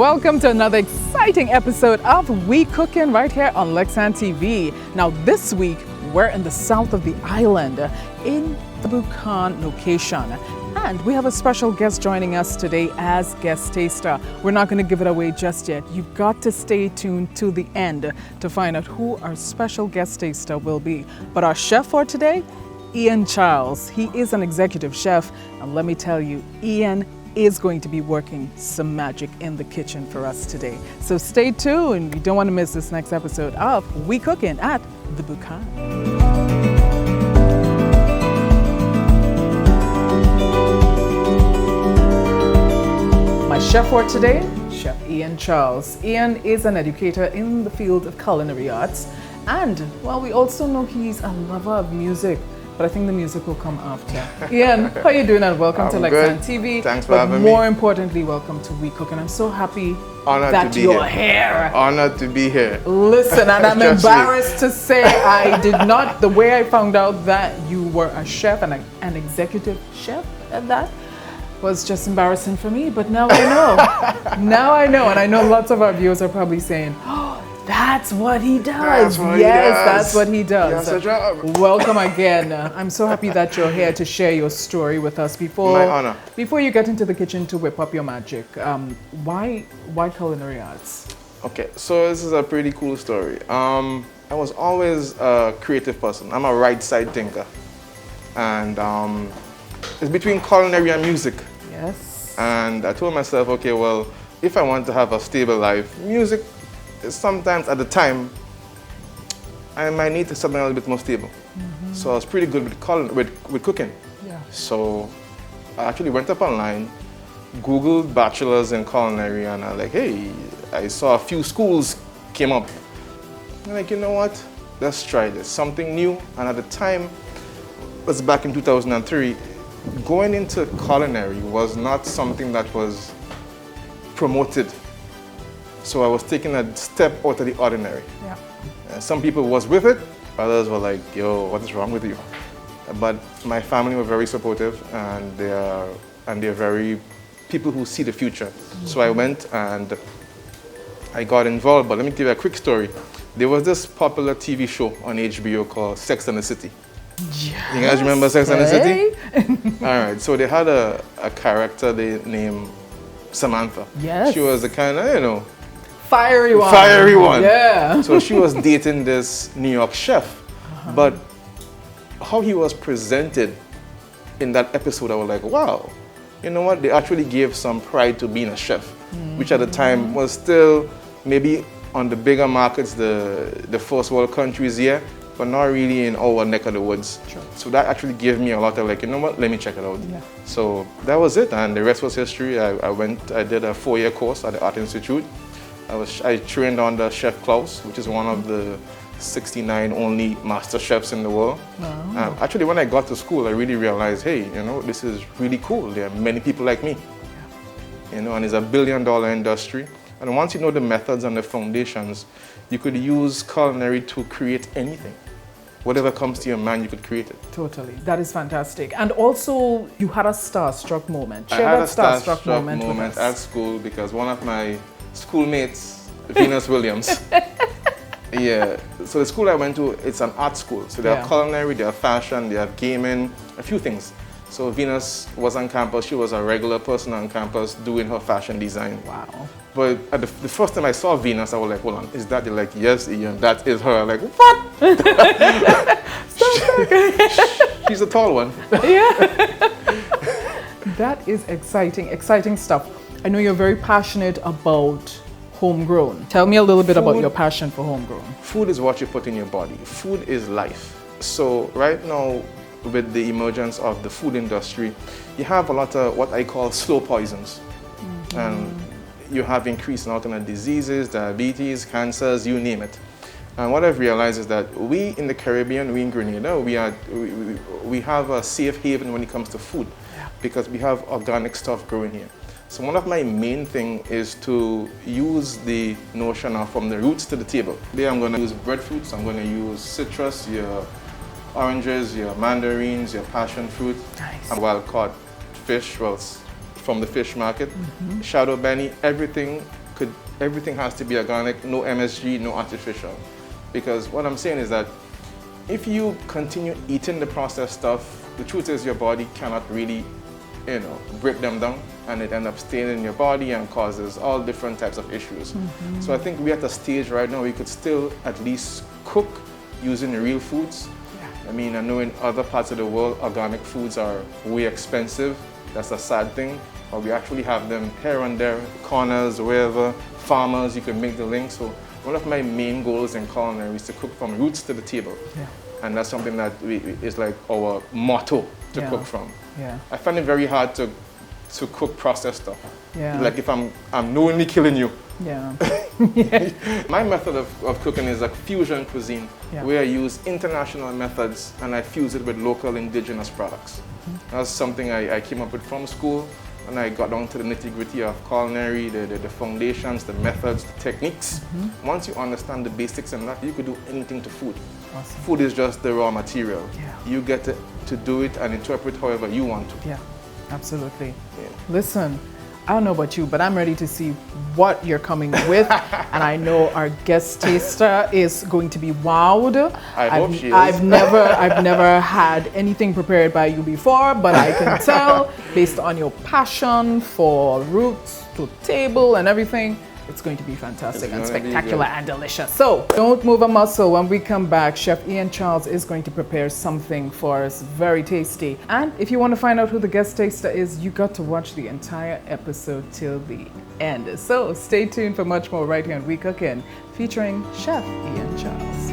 welcome to another exciting episode of We Cooking right here on Lexan TV. Now this week, we're in the south of the island in the Buchan location. And we have a special guest joining us today as guest taster. We're not going to give it away just yet. You've got to stay tuned to the end to find out who our special guest taster will be. But our chef for today, Ian Charles. He is an executive chef. And let me tell you, Ian is going to be working some magic in the kitchen for us today. So stay tuned. You don't want to miss this next episode of We Cooking at the Buchan. My chef for today, Chef Ian Charles. Ian is an educator in the field of culinary arts. And, well, we also know he's a lover of music. But I think the music will come after. Ian, how are you doing? And welcome to Lexan TV. Thanks for having me. More importantly, welcome to We Cook. And I'm so happy Honored that to be you're here. here. Honored to be here. Listen, and I'm Just embarrassed to say I did not, the way I found out that you were a chef and an executive chef at that was just embarrassing for me. But now I know. Now I know. And I know lots of our viewers are probably saying, oh, that's what he does. That's what he does. Yes, job. Welcome again. I'm so happy that you're here to share your story with us. My honor. Before you get into the kitchen to whip up your magic, why culinary arts? Okay, so this is a pretty cool story. I was always a creative person. I'm a right side thinker. And it's between culinary and music. Yes. And I told myself, okay, well, if I want to have a stable life, music, sometimes at the time, I might need something a little bit more stable. So I was pretty good with cooking. Yeah. So I actually went up online, Googled bachelors in culinary, and I'm like, hey, I saw a few schools came up. I'm like, you know what? Let's try this, something new. And at the time, it was back in 2003, going into culinary was not something that was promoted. So I was taking a step out of the ordinary. Yeah. And some people was with it, others were like, yo, what is wrong with you? But my family were very supportive, and they're very people who see the future. So I went and I got involved. But let me give you a quick story. There was this popular TV show on HBO called Sex and the City. Yes. You guys remember Sex and the City? All right, so they had a character named Samantha. Yes. She was the kind of, you know, Fiery one. Fiery one. Yeah. So she was dating this New York chef. But how he was presented in that episode, I was like, wow, you know what? They actually gave some pride to being a chef, which at the time was still maybe on the bigger markets, the first world countries here, but not really in our neck of the woods. Sure. So that actually gave me a lot of like, you know what? Let me check it out. Yeah. So that was it, and the rest was history. I did a 4-year course at the Art Institute. I trained under Chef Klaus, which is one of the 69 only master chefs in the world. Wow. Actually, when I got to school, I really realized, hey, you know, this is really cool. There are many people like me, you know, and it's $1 billion industry. And once you know the methods and the foundations, you could use culinary to create anything. Whatever comes to your mind, you could create it. Totally. That is fantastic. And also, you had a starstruck moment. I Share had that a starstruck moment with us. at school because one of my schoolmates, Venus Williams, yeah. So the school I went to, it's an art school. So they have culinary, they have fashion, they have gaming, a few things. So Venus was on campus. She was a regular person on campus doing her fashion design. Wow. But at the first time I saw Venus, I was like, hold on, is that? They're like, yes, Ian, that is her. I'm like, what? She's a tall one. Yeah. That is exciting stuff. I know you're very passionate about homegrown. Tell me a little bit about your passion for homegrown. Food is what you put in your body. Food is life. So right now, with the emergence of the food industry, you have a lot of what I call slow poisons. And you have increased amount of diseases, diabetes, cancers, you name it. And what I've realized is that we in the Caribbean, we in Grenada, we have a safe haven when it comes to food because we have organic stuff growing here. So one of my main thing is to use the notion of from the roots to the table. Today I'm going to use breadfruits, I'm going to use citrus, your oranges, your mandarins, your passion fruit, and wild caught fish, well, from the fish market, shadow benny, everything everything has to be organic, no MSG, no artificial. Because what I'm saying is that if you continue eating the processed stuff, the truth is your body cannot really, break them down, and it ends up staying in your body and causes all different types of issues. So I think we're at a stage right now we could still at least cook using real foods. I mean, I know in other parts of the world, organic foods are way expensive. That's a sad thing. But we actually have them here and there, corners, wherever, farmers, you can make the link. So one of my main goals in culinary is to cook from roots to the table. Yeah. And that's something that is like our motto to Yeah. cook from. Yeah. I find it very hard to cook processed stuff. Yeah. Like if I'm knowingly killing you. Yeah. My method of cooking is like fusion cuisine, Yeah. where I use international methods and I fuse it with local indigenous products. That's something I came up with from school, and I got down to the nitty-gritty of culinary, the foundations, the methods, the techniques. Once you understand the basics and that, you could do anything to food. Awesome. Food is just the raw material. Yeah. You get to do it and interpret however you want to. Yeah, absolutely. Yeah. Listen, I don't know about you, but I'm ready to see what you're coming with. And I know our guest taster is going to be wowed. I hope she is. I've never had anything prepared by you before, but I can tell based on your passion for roots to table and everything, it's going to be fantastic and It's gonna be spectacular good. and delicious. So don't move a muscle. When we come back, Chef Ian Charles is going to prepare something for us very tasty. And if you want to find out who the guest taster is, you got to watch the entire episode till the end. So stay tuned for much more right here on We Cookin', featuring Chef Ian Charles.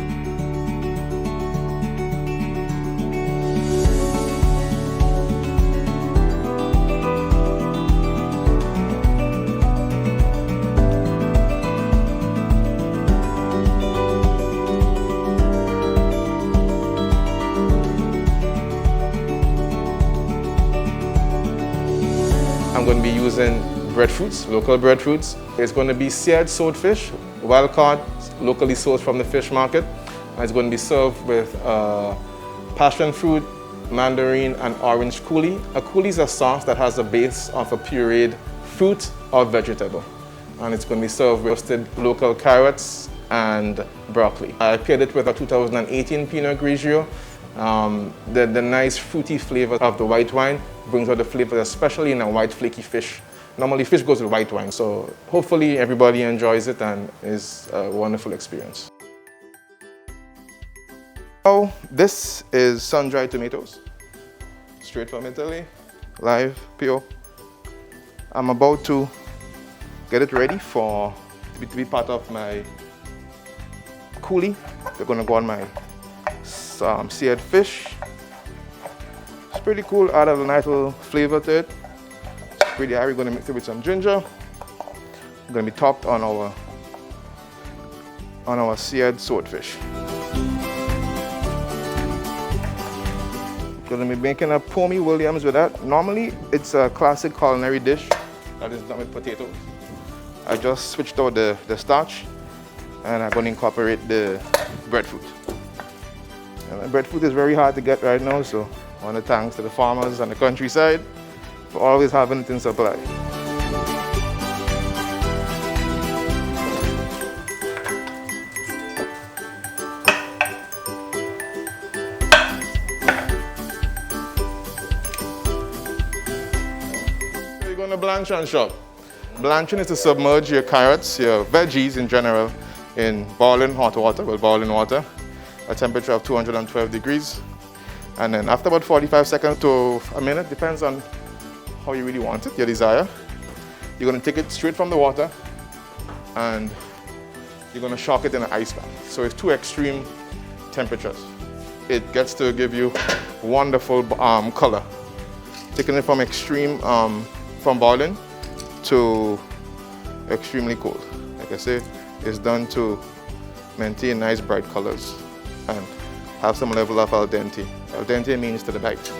I'm going to be using breadfruits, local breadfruits. It's going to be seared swordfish, wild caught, locally sourced from the fish market. And it's going to be served with passion fruit, mandarin, and orange coulis. A coulis is a sauce that has a base of a pureed fruit or vegetable. And it's going to be served with roasted local carrots and broccoli. I paired it with a 2018 Pinot Grigio. The nice fruity flavor of the white wine brings out the flavor, especially in a white flaky fish. Normally fish goes with white wine, so hopefully everybody enjoys it and is a wonderful experience. Oh, this is sun-dried tomatoes, straight from Italy, live, pure. I'm about to get it ready to be part of my coulis. They're gonna go on my seared fish. It's pretty cool, added a nice little flavor to it. It's pretty hairy, gonna mix it with some ginger. Gonna be topped on our seared swordfish. Gonna be making a Pommy Williams with that. Normally, it's a classic culinary dish that is done with potatoes. I just switched out the starch, and I'm gonna incorporate the breadfruit. And breadfruit is very hard to get right now, so I want to thanks to the farmers on the countryside for always having it in supply. We're going to blanch and chop. Blanching is to submerge your carrots, your veggies in general, in boiling hot water, boiling water, a temperature of 212 degrees. And then after about 45 seconds to a minute, depends on how you really want it, your desire, you're going to take it straight from the water and you're going to shock it in an ice bath. So it's two extreme temperatures. It gets to give you wonderful color. Taking it from extreme, from boiling to extremely cold. Like I say, it's done to maintain nice bright colors and have some level of al dente. Al dente means to the bite.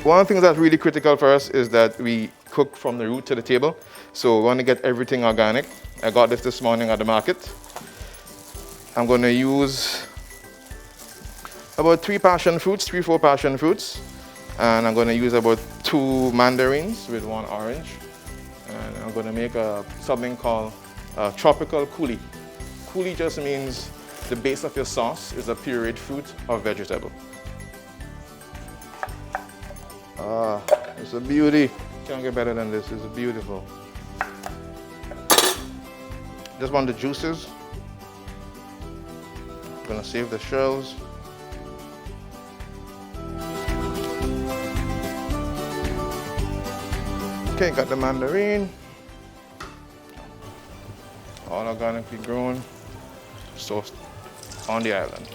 One of the things that's really critical for us is that we cook from the root to the table. So we want to get everything organic. I got this morning at the market. I'm going to use about 3, 4 passion fruits. And I'm going to use about 2 mandarins with 1 orange. And I'm going to make something called tropical coulis. Coulis just means the base of your sauce is a pureed fruit or vegetable. Ah, it's a beauty. Can't get better than this. It's beautiful. Just want the juices. I'm gonna save the shells. Okay, got the mandarin. All organically grown, sourced on the island.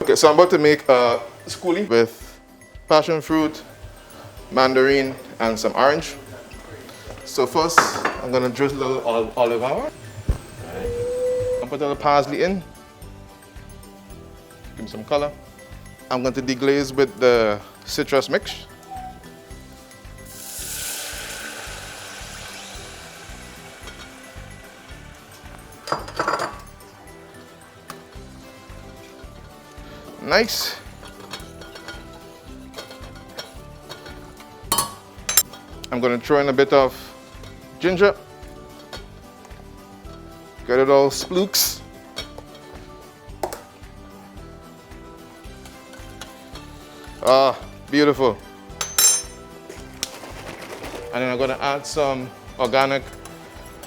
Okay, so I'm about to make a coulis with passion fruit, mandarin, and some orange. So first, I'm gonna drizzle a little olive oil. I'll put a little parsley in. Give me some color. I'm going to deglaze with the citrus mix. Nice. I'm going to throw in a bit of ginger. Get it all splooks. Ah, beautiful. And then I'm going to add some organic,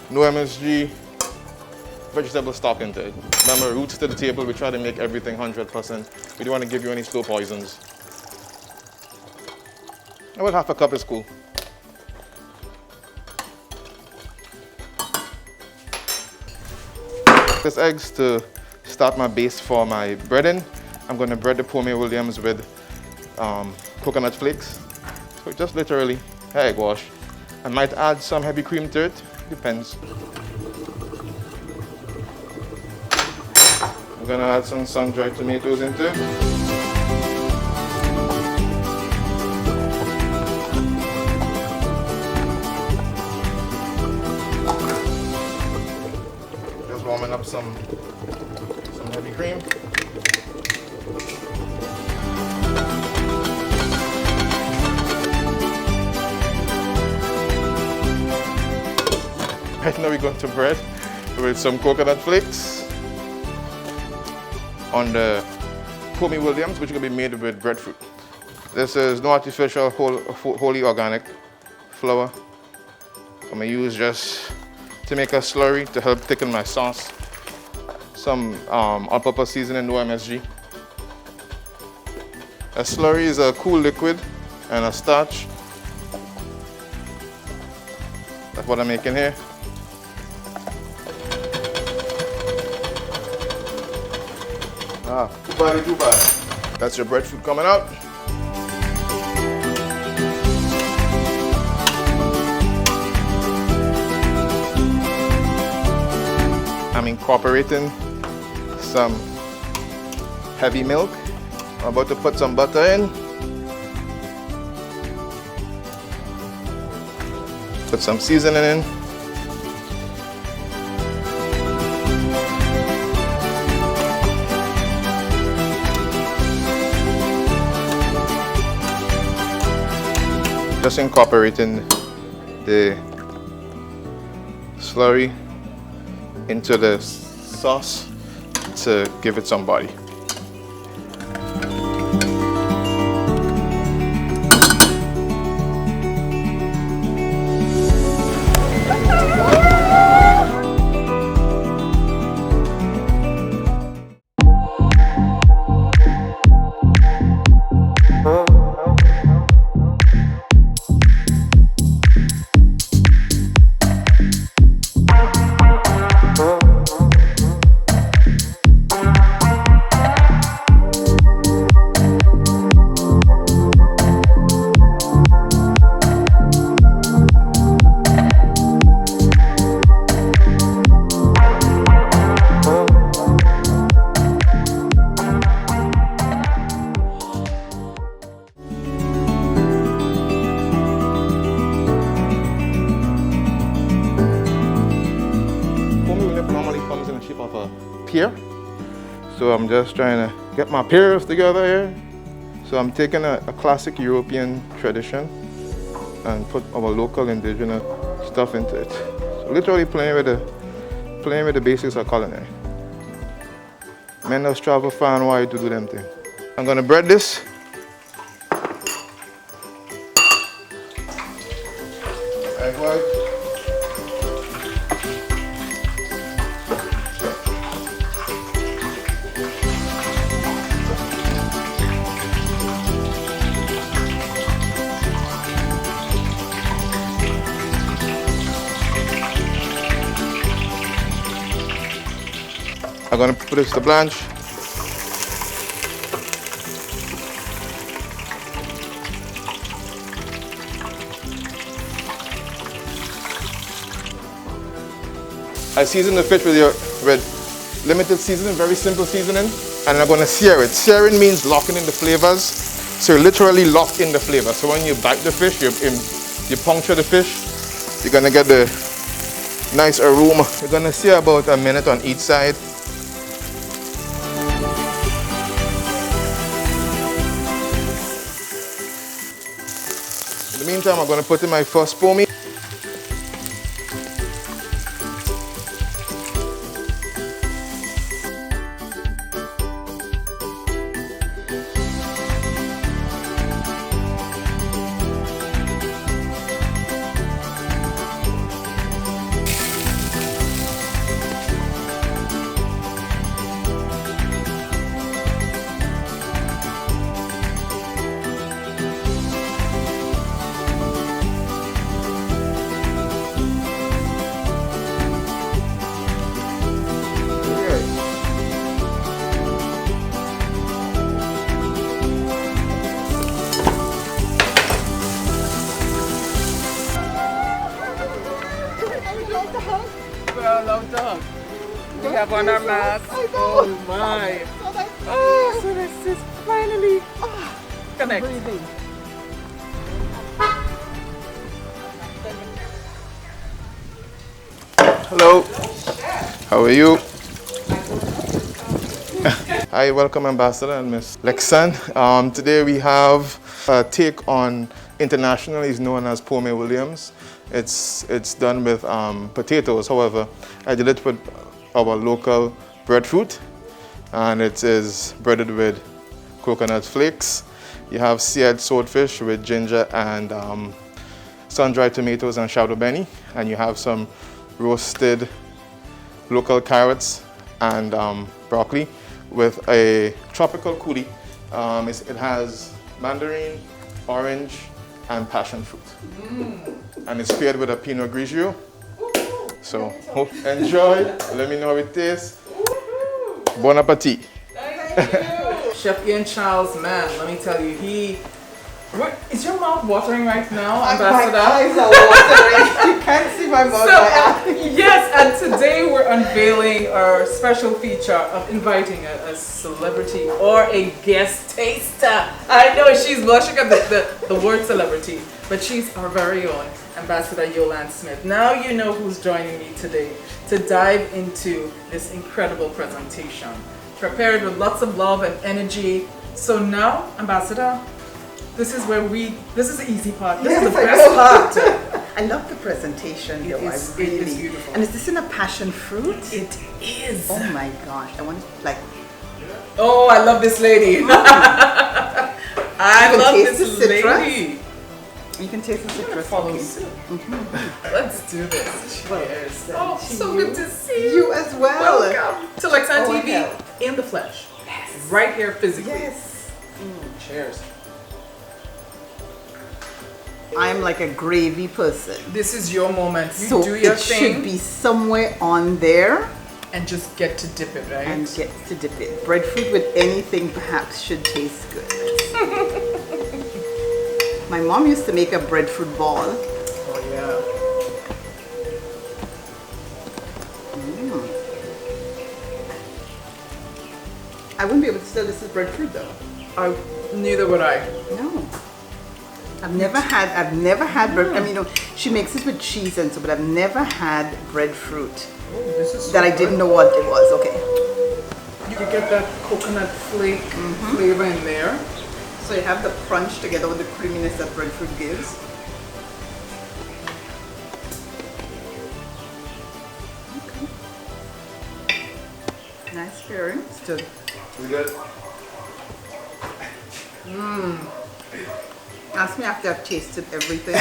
no MSG vegetable stock into it. Remember, roots to the table, we try to make everything 100%. We don't want to give you any slow poisons. About half a cup is cool. This eggs to start my base for my breading. I'm going to bread the Pomme Williams with coconut flakes. So just literally egg wash. I might add some heavy cream to it, depends. I'm going to add some sun-dried tomatoes into it. Warming up some heavy cream. Right now we're going to bread with some coconut flakes on the Pomme Williams, which is going to be made with breadfruit. This is no artificial, wholly organic flour. I'm going to use just to make a slurry to help thicken my sauce. Some all-purpose seasoning, no MSG. A slurry is a cool liquid and a starch. That's what I'm making here. Ah, too bad. That's your breadfruit coming out. I'm incorporating some heavy milk. I'm about to put some butter in. Put some seasoning in. Just incorporating the slurry into the sauce to give it some body. here. So I'm just trying to get my pears together here. So I'm taking a classic European tradition and put our local indigenous stuff into it. So literally playing with the basics of culinary. Men just travel far and wide to do them things. I'm gonna bread this. Egg white. I'm gonna put this to blanch. I season the fish with limited seasoning, very simple seasoning, and I'm gonna sear it. Searing means locking in the flavors, so you're literally locked in the flavor. So when you bite the fish, you puncture the fish, you're gonna get the nice aroma. You're gonna sear about a minute on each side. In the meantime, I'm going to put in my first po meat. We have on our mask. Oh my. Oh, so this is finally connect. Hello. How are you? Hi, welcome Ambassador and Miss Lexan. Today we have a take on internationally is known as Pome Williams. It's done with potatoes. However, I did it with our local breadfruit, and it is breaded with coconut flakes. You have seared swordfish with ginger and sun-dried tomatoes and shadow benny, and you have some roasted local carrots and broccoli with a tropical coulis. It has mandarin, orange, and passion fruit. And it's paired with a Pinot Grigio. So hope enjoy. Let me know how it tastes. Bon appetit. Thank you. Chef Ian Charles, man, let me tell you, is your mouth watering right now, Ambassador? My eyes are watering. You can't see my mouth. Yes, and today we're unveiling our special feature of inviting a celebrity or a guest taster. I know she's blushing at the word celebrity, but she's our very own Ambassador Yolande Smith. Now you know who's joining me today to dive into this incredible presentation, prepared with lots of love and energy. So now, Ambassador, this is the easy part. This is the best part. I love the presentation. It is beautiful. And is this in a passion fruit? It is. Oh my gosh. I want to Oh, I love this lady. I love this lady. You can taste the citrus. Follow suit. Let's do this. Cheers. Oh, so good to see you as well. Welcome to Lexan TV in the flesh. Yes. Right here physically. Yes. Cheers. I'm like a gravy person. This is your moment. You So do your it thing. should be somewhere on there. And just get to dip it, right? And get to dip it. Breadfruit with anything perhaps should taste good. My mom used to make a breadfruit ball. Oh yeah. I wouldn't be able to tell this is breadfruit though. Neither would I. No. I've never had bread. I mean, she makes it with cheese and so, but I've never had breadfruit Oh, this is so that I good. didn't know what it was. Okay. You get that coconut flake flavor in there. So you have the crunch together with the creaminess that breadfruit gives. Okay. Nice pairing. Still. Is it good? Ask me after I've tasted everything.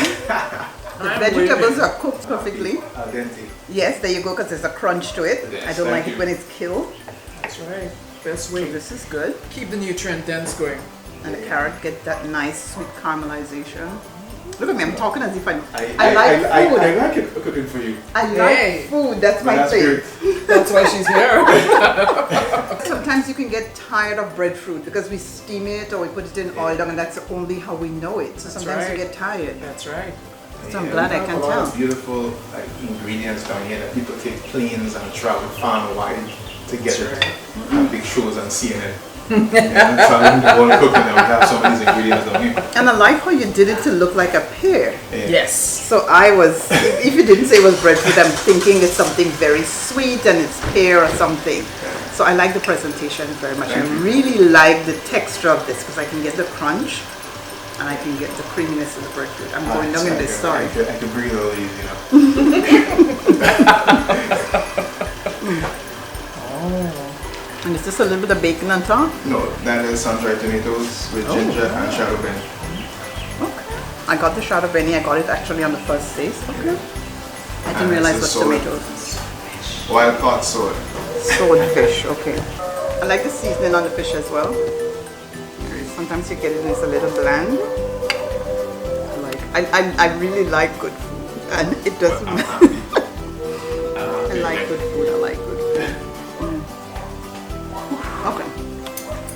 The vegetables are cooked perfectly. Al dente. Yes, there you go, because there's a crunch to it. Yes, I don't like thank it when it's killed. That's right. Best So way. this is good. Keep the nutrient dense going. And the carrot get that nice sweet caramelization. Look at me, I'm talking as if I I like food. I like it cooking for you. I Hey. like food, that's my That's thing. great. That's why she's here. Sometimes you can get tired of breadfruit because we steam it or we put it in oil down and that's only how we know it. So sometimes right. you get tired. That's right. So I'm glad I we can have a lot tell. of beautiful ingredients down here that people take planes and travel far and wide to get it. Have big shows on CNN. Yeah, traveling the world cooking and we have some of these ingredients down here. And I like how you did it to look like a pear. Yeah. Yes. So I was, if you didn't say it was breadfruit, I'm thinking it's something very sweet and it's pear or something. So I like the presentation very much. I really like the texture of this because I can get the crunch and I can get the creaminess of the breadfruit. I'm going down in this, sorry. I can breathe all easy now. And is this a little bit of bacon on top? No, that is sun-dried tomatoes with ginger and shadow benny. Okay. I got the shot of Benny. I got it actually on the first taste. Okay. I didn't realize what tomatoes. Wild caught sword. Sword fish. Okay. I like the seasoning on the fish as well. Sometimes you get it and it's a little bland. I really like good food, and it doesn't matter. I like good food. I like good food. Okay.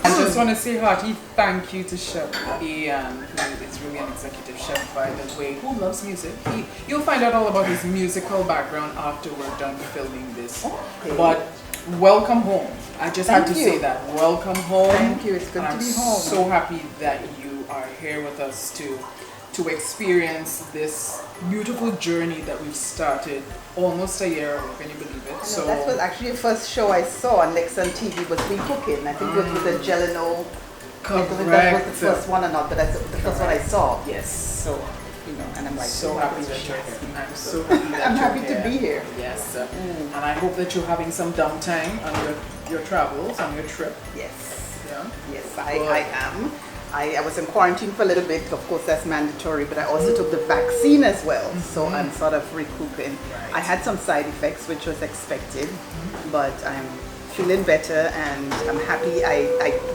I just want to say hearty thank you to Chef Ian, who is really an executive chef by the way, who loves music. You'll find out all about his musical background after we're done filming this. Okay. But welcome home. I just had to Thank say you. that. Welcome home. Thank you. It's good And to I'm be home. so happy that you are here with us to experience this beautiful journey that we've started almost a year ago. Can you believe it? So that was actually the first show I saw on Lexan TV was We Cooking. I think it was with the Jeleno. I don't know if that was the first one or not, but that's the first one I saw. Yes. So, you know, and I'm like, So oh, happy that's that you're just- here. I'm so happy that I'm you're happy to be here. Yes. And I hope that you're having some downtime on your travels, on your trip. Yes. Yeah. Yes, I am. I was in quarantine for a little bit. Of course, that's mandatory, but I also took the vaccine as well. So I'm sort of recouping. Right. I had some side effects, which was expected, but I'm feeling better and I'm happy.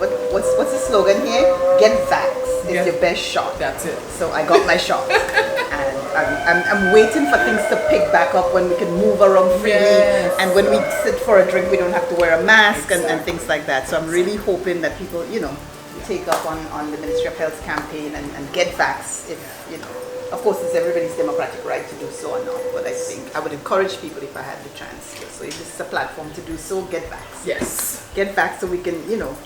What's the slogan here? Get vax. It's Get- your best shot. That's it. So I got my shot, and I'm waiting for things to pick back up when we can move around freely, Yes. and when we sit for a drink, we don't have to wear a mask and things like that. So I'm really hoping that people, take up on the Ministry of Health's campaign and get vax if, of course it's everybody's democratic right to do so or not, but I think I would encourage people if I had the chance to. So if this is a platform to do so, get vax. Yes. Get vax so we can,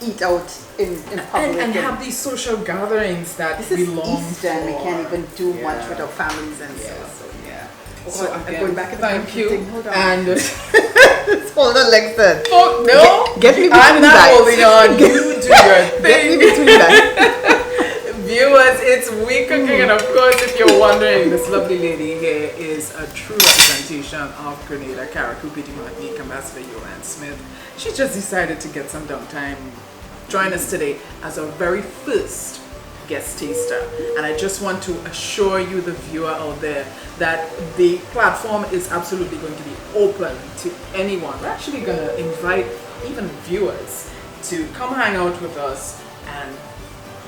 eat out in public. And have these social gatherings that This is belong Easter and we for- can't even do Yeah. much with our families and Yeah. so yeah. So I'm again, going back in the thank country you. thing. Hold on. And Hold on, Lexan. oh no, Get me between I'm not guys. holding on. You do your Get me thing. between that. Viewers, it's We Cooking, and of course, if you're wondering, this lovely lady here is a true representation of Grenada Carriacou Petit Martinique Ambassador Yoann Smith. She just decided to get some downtime. Join us today as our very first guest taster, and I just want to assure you, the viewer out there, that the platform is absolutely going to be open to anyone. We're actually going to invite even viewers to come hang out with us and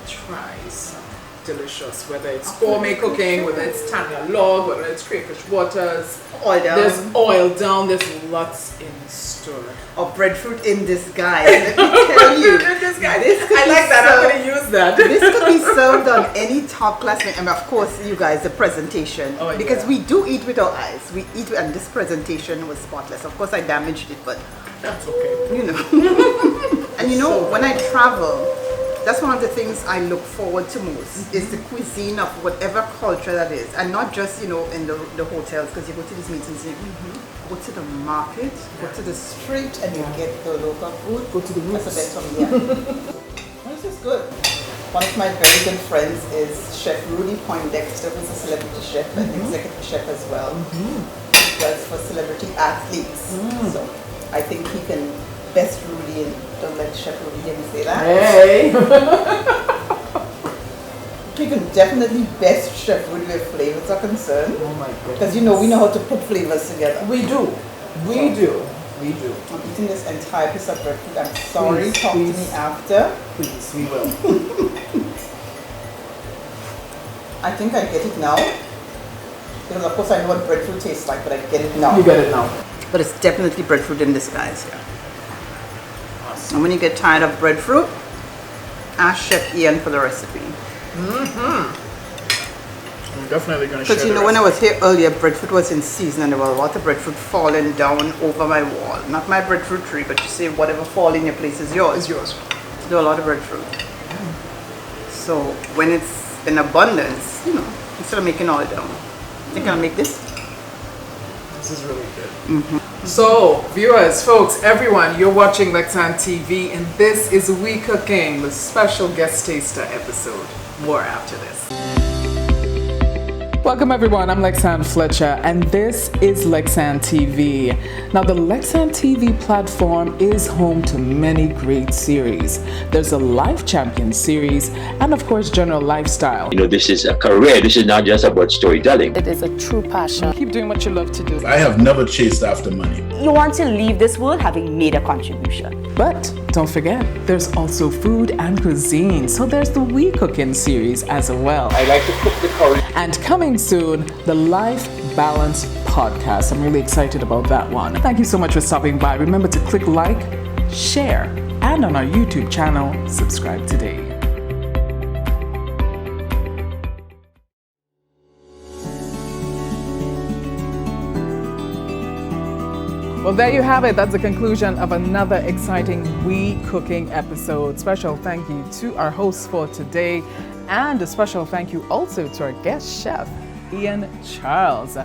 try some delicious, whether it's gourmet cooking, whether it's Tanya Log, whether it's crayfish waters. Oil down. There's oil down, there's lots in store. Or breadfruit in disguise. Let me tell you. This guy, This could I be like that, I'm served- going to use that. This could be served on any top class menu. And of course, you guys, the presentation. Oh, because yeah. we do eat with our eyes. We eat, and this presentation was spotless. Of course, I damaged it, but That's okay. And when I travel, that's one of the things I look forward to most, is the cuisine of whatever culture that is. And not just, in the hotels, because you go to these meetings, you go to the market, go to the street, and you get the local food. Go to the roots. That's a bit from here. This is good. One of my very good friends is Chef Rudy Poindexter, who's a celebrity chef and executive chef as well. Does for celebrity athletes. So I think he can best Rudy, and don't let Chef Rudy hear me say that. Hey! You can definitely best Chef Rudy where flavors are concerned. Oh my goodness. Because we know how to put flavors together. We do. We do. I'm eating this entire piece of breadfruit. I'm sorry, talk to me after. Please, we will. I think I get it now. Because of course I know what breadfruit tastes like, but I get it now. You get it now. But it's definitely breadfruit in disguise here. And when you get tired of breadfruit, ask Chef Ian for the recipe. I'm definitely going to share Because when I was here earlier, breadfruit was in season and there was a lot of breadfruit falling down over my wall. Not my breadfruit tree, but you say whatever fall in your place is yours. It's yours. There are a lot of breadfruit. So when it's in abundance, instead of making all it down, I think I'll make this. This is really good. So, viewers, folks, everyone, you're watching Lexan TV, and this is We Cooking, the special guest taster episode. More after this. Welcome everyone, I'm Lexan Fletcher and this is Lexan TV. Now the Lexan TV platform is home to many great series. There's a Life Champion series and of course General Lifestyle. This is a career, this is not just about storytelling. It is a true passion. Keep doing what you love to do. I have never chased after money. You want to leave this world having made a contribution. But don't forget, there's also food and cuisine. So there's the We Cooking series as well. I like to cook the curry. And coming soon, the Life Balance podcast. I'm really excited about that one. Thank you so much for stopping by. Remember to click like, share, and on our YouTube channel, subscribe today. Well, there you have it. That's the conclusion of another exciting We Cooking episode. Special thank you to our hosts for today, and a special thank you also to our guest chef, Ian Charles.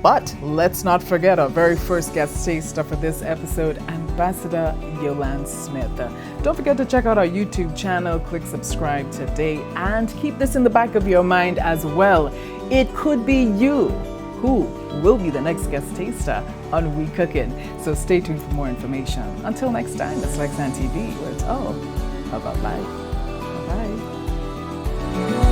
But let's not forget our very first guest taster for this episode, Ambassador Yolande Smith. Don't forget to check out our YouTube channel, click subscribe today, and keep this in the back of your mind as well. It could be you who will be the next guest taster on We Cooking. So stay tuned for more information. Until next time, it's Lexan TV, where it's all about life. Bye-bye.